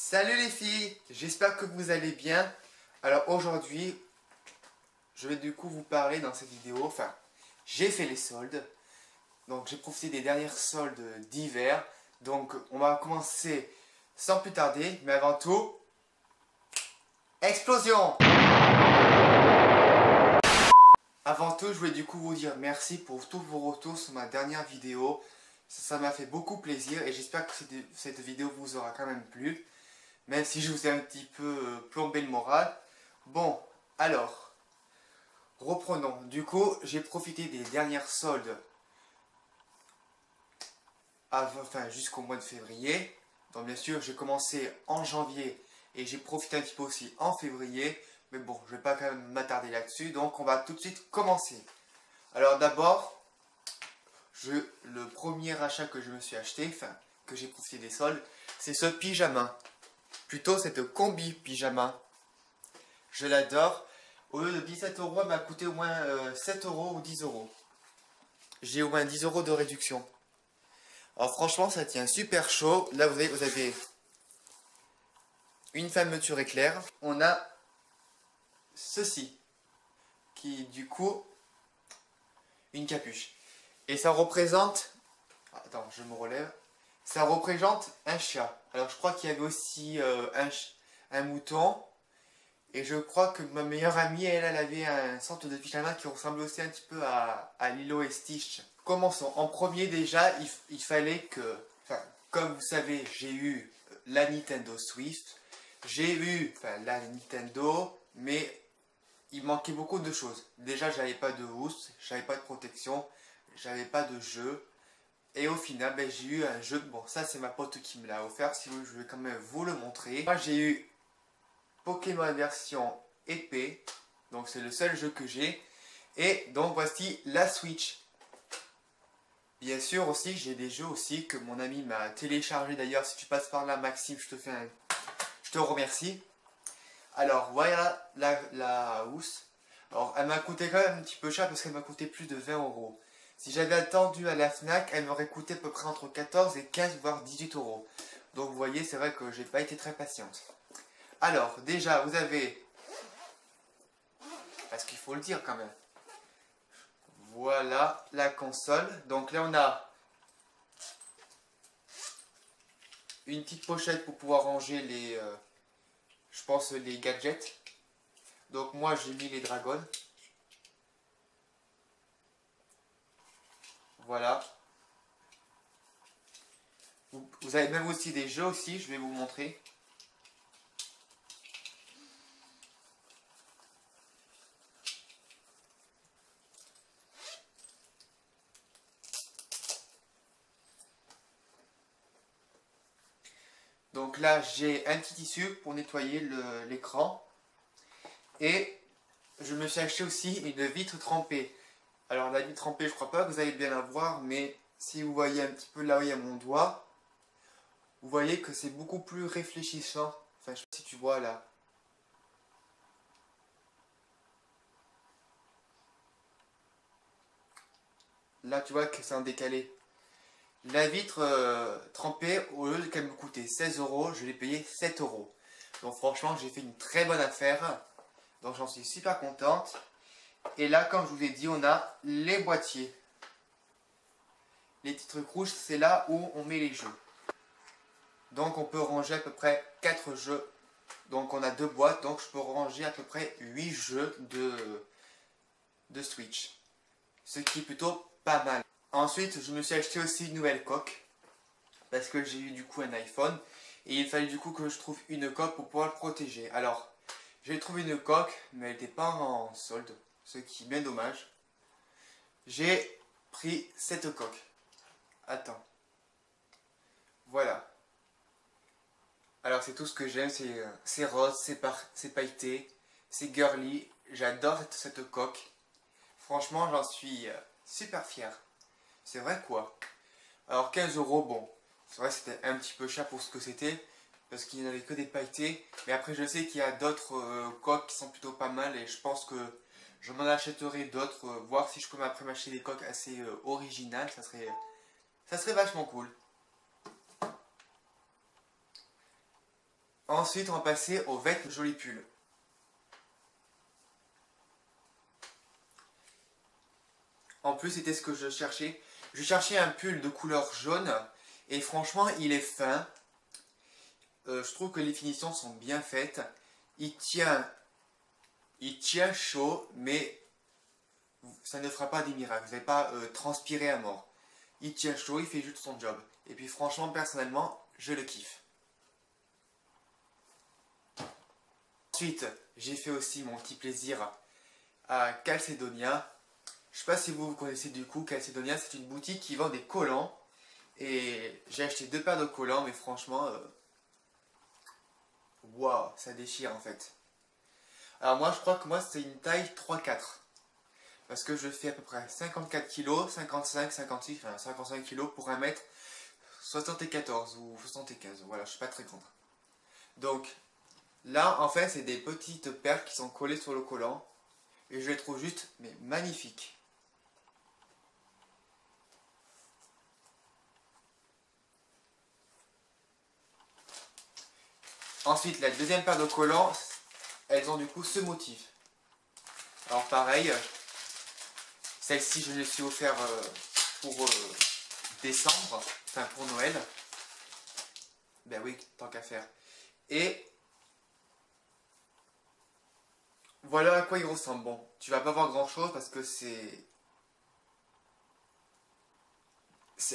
Salut les filles, j'espère que vous allez bien. Alors aujourd'hui, je vais du coup vous parler dans cette vidéo, enfin, j'ai fait les soldes. Donc j'ai profité des dernières soldes d'hiver. Donc on va commencer sans plus tarder, mais avant tout, explosion! Avant tout, je voulais du coup vous dire merci pour tous vos retours sur ma dernière vidéo. Ça m'a fait beaucoup plaisir et j'espère que cette vidéo vous aura quand même plu. Même si je vous ai un petit peu plombé le moral. Bon, alors, reprenons. Du coup, j'ai profité des dernières soldes jusqu'au mois de février. Donc bien sûr, j'ai commencé en janvier et j'ai profité un petit peu aussi en février. Mais bon, je ne vais pas quand même m'attarder là-dessus. Donc on va tout de suite commencer. Alors d'abord, le premier achat que je me suis acheté, enfin que j'ai profité des soldes, c'est ce pyjama. Plutôt cette combi pyjama. Je l'adore. Au lieu de 17 euros, elle m'a coûté au moins 7 euros ou 10 euros. J'ai au moins 10 euros de réduction. Alors franchement, ça tient super chaud. Là, vous avez une fermeture éclair. On a ceci, qui est du coup une capuche. Et ça représente... Attends, je me relève. Ça représente un chat. Alors je crois qu'il y avait aussi un mouton. Et je crois que ma meilleure amie, elle avait un sorte de pyjama qui ressemble aussi un petit peu à Lilo et Stitch. Commençons. En premier déjà, il fallait que... Enfin, comme vous savez, j'ai eu la Nintendo Switch. J'ai eu la Nintendo, mais il manquait beaucoup de choses. Déjà, j'avais pas de housse, j'avais pas de protection, j'avais pas de jeu. Et au final, j'ai eu un jeu. Bon, ça c'est ma pote qui me l'a offert. Si vous voulez, je vais quand même vous le montrer. Moi, j'ai eu Pokémon version épée, donc c'est le seul jeu que j'ai. Et donc voici la Switch. Bien sûr aussi, j'ai des jeux aussi que mon ami m'a téléchargé. D'ailleurs, si tu passes par là, Maxime, je te remercie. Alors voilà la housse. Alors elle m'a coûté quand même un petit peu cher parce qu'elle m'a coûté plus de 20 euros. Si j'avais attendu à la Fnac, elle m'aurait coûté à peu près entre 14 et 15 voire 18 euros. Donc vous voyez, c'est vrai que j'ai pas été très patiente. Alors, déjà, vous avez... Parce qu'il faut le dire quand même. Voilà la console. Donc là, on a une petite pochette pour pouvoir ranger les... je pense les gadgets. Donc moi, j'ai mis les dragons. Voilà. Vous avez même aussi des jeux aussi, je vais vous montrer. Donc là, j'ai un petit tissu pour nettoyer l'écran. Et je me suis acheté aussi une vitre trempée. Alors la vitre trempée, je crois pas que vous allez bien la voir, mais si vous voyez un petit peu là où il y a mon doigt, vous voyez que c'est beaucoup plus réfléchissant. Enfin, je sais pas si tu vois là. Là, tu vois que c'est en décalé. La vitre trempée, au lieu qu'elle me coûtait 16 euros, je l'ai payé 7 euros. Donc franchement, j'ai fait une très bonne affaire. Donc j'en suis super contente. Et là, comme je vous ai dit, on a les boîtiers. Les petits trucs rouges, c'est là où on met les jeux. Donc on peut ranger à peu près 4 jeux. Donc on a 2 boîtes, donc je peux ranger à peu près 8 jeux de Switch. Ce qui est plutôt pas mal. Ensuite, je me suis acheté aussi une nouvelle coque. Parce que j'ai eu du coup un iPhone. Et il fallait du coup que je trouve une coque pour pouvoir le protéger. Alors, j'ai trouvé une coque, mais elle n'était pas en solde. Ce qui est bien dommage. J'ai pris cette coque. Attends. Voilà. Alors c'est tout ce que j'aime, c'est rose, c'est pailleté, c'est girly. J'adore cette coque. Franchement, j'en suis super fier. C'est vrai quoi. Alors 15 euros, bon, c'est vrai que c'était un petit peu cher pour ce que c'était. Parce qu'il n'y avait que des pailletés. Mais après je sais qu'il y a d'autres coques qui sont plutôt pas mal. Et je pense que je m'en achèterai d'autres. Voir si je peux après m'acheter des coques assez originales. Ça serait vachement cool. Ensuite, on va passer au vêtements joli pull. En plus, c'était ce que je cherchais. Je cherchais un pull de couleur jaune. Et franchement, il est fin. Je trouve que les finitions sont bien faites. Il tient chaud, mais ça ne fera pas des miracles. Vous n'allez pas transpirer à mort. Il tient chaud, il fait juste son job. Et puis franchement, personnellement, je le kiffe. Ensuite, j'ai fait aussi mon petit plaisir à Calcedonia. Je ne sais pas si vous connaissez du coup Calcedonia, c'est une boutique qui vend des collants. Et j'ai acheté 2 paires de collants, mais franchement, waouh, ça déchire en fait. Alors moi, je crois que moi, c'est une taille 3-4. Parce que je fais à peu près 54 kg, 55, 56, enfin 55 kg pour 1m74 ou 75. Voilà, je suis pas très grande. Donc, là, en fait, c'est des petites perles qui sont collées sur le collant. Et je les trouve juste, mais magnifiques. Ensuite, la deuxième paire de collants, elles ont du coup ce motif. Alors pareil, celle-ci je l'ai suis offert pour décembre, enfin pour Noël. Ben oui, tant qu'à faire. Et voilà à quoi il ressemble. Bon, tu vas pas voir grand chose parce que c'est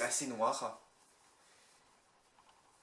assez noir.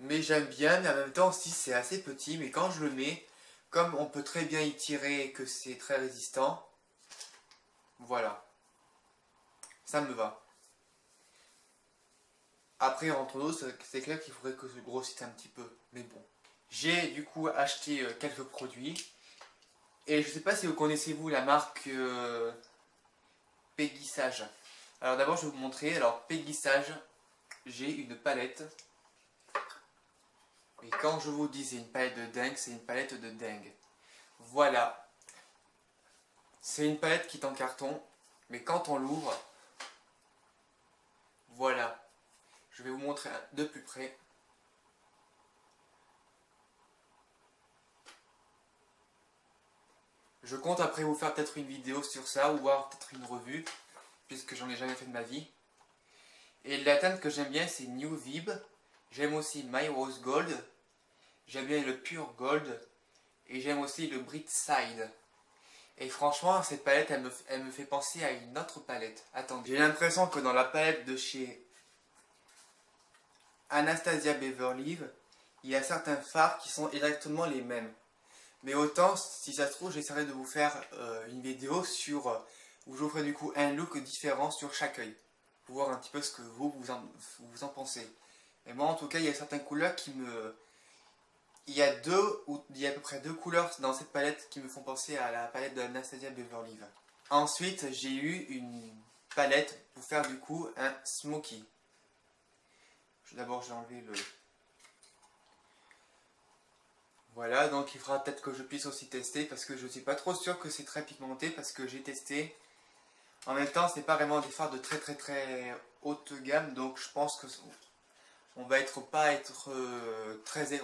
Mais j'aime bien, mais en même temps aussi c'est assez petit. Mais quand je le mets, comme on peut très bien y tirer et que c'est très résistant, voilà. Ça me va. Après, entre nous, c'est clair qu'il faudrait que je grossisse un petit peu. Mais bon. J'ai du coup acheté quelques produits. Et je ne sais pas si vous connaissez vous la marque Peggy Sage. Alors d'abord, je vais vous montrer. Alors, Peggy Sage, j'ai une palette. Et quand je vous disais une palette de dingue, c'est une palette de dingue. Voilà. C'est une palette qui est en carton. Mais quand on l'ouvre, voilà. Je vais vous montrer de plus près. Je compte après vous faire peut-être une vidéo sur ça ou voir peut-être une revue, puisque j'en ai jamais fait de ma vie. Et la teinte que j'aime bien, c'est New Vib. J'aime aussi My Rose Gold. J'aime bien le Pure Gold. Et j'aime aussi le Brit Side. Et franchement, cette palette, elle me fait penser à une autre palette. Attendez, j'ai l'impression que dans la palette de chez Anastasia Beverly Hills, il y a certains fards qui sont exactement les mêmes. Mais autant, si ça se trouve, j'essaierai de vous faire une vidéo sur où je vous ferai du coup un look différent sur chaque œil. Pour voir un petit peu ce que vous en pensez. Et moi, en tout cas, il y a certaines couleurs qui me... il y a à peu près 2 couleurs dans cette palette qui me font penser à la palette de Anastasia Beverly Hills. Ensuite, j'ai eu une palette pour faire du coup un smoky. D'abord, j'ai enlevé le... Voilà, donc il faudra peut-être que je puisse aussi tester parce que je ne suis pas trop sûr que c'est très pigmenté parce que j'ai testé. En même temps, c'est pas vraiment des fards de très haute gamme, donc je pense que on va pas être très...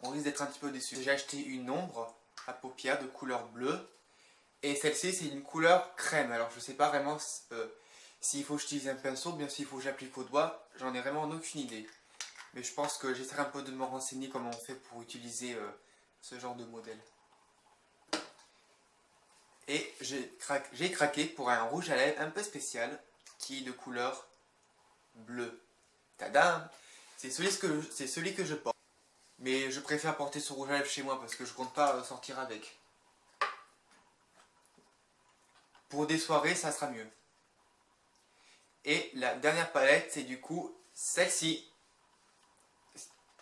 On risque d'être un petit peu déçu. J'ai acheté une ombre à paupières de couleur bleue et celle-ci c'est une couleur crème. Alors je sais pas vraiment s'il faut que j'utilise un pinceau ou bien s'il faut que j'applique au doigt, j'en ai vraiment aucune idée. Mais je pense que j'essaierai un peu de me renseigner comment on fait pour utiliser ce genre de modèle. Et j'ai craqué pour un rouge à lèvres un peu spécial qui est de couleur bleue. Tadam! C'est celui que je porte. Mais je préfère porter ce rouge à lèvres chez moi parce que je compte pas sortir avec. Pour des soirées, ça sera mieux. Et la dernière palette, c'est du coup celle-ci.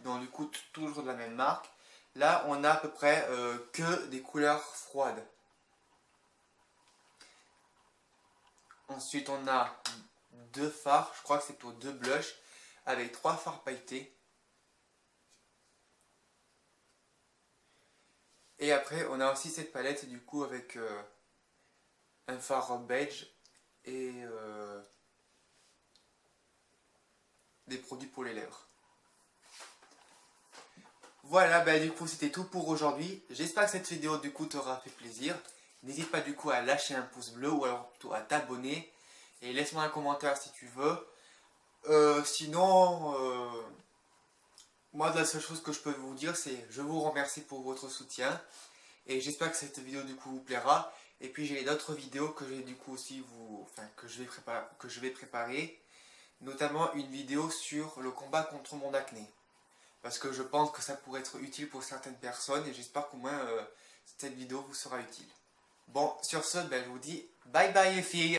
Donc du coup, toujours de la même marque. Là, on a à peu près que des couleurs froides. Ensuite, on a 2 fards. Je crois que c'est pour 2 blushs. Avec 3 fards pailletés. Et après, on a aussi cette palette du coup avec un fard beige et des produits pour les lèvres. Voilà, bah du coup c'était tout pour aujourd'hui. J'espère que cette vidéo du coup t'aura fait plaisir. N'hésite pas du coup à lâcher un pouce bleu ou alors plutôt à t'abonner. Et laisse-moi un commentaire si tu veux. Sinon, moi la seule chose que je peux vous dire c'est je vous remercie pour votre soutien. Et j'espère que cette vidéo du coup vous plaira. Et puis j'ai d'autres vidéos que je vais du coup aussi que je vais préparer. Notamment une vidéo sur le combat contre mon acné. Parce que je pense que ça pourrait être utile pour certaines personnes et j'espère qu'au moins cette vidéo vous sera utile. Bon, sur ce, ben, je vous dis bye bye les filles.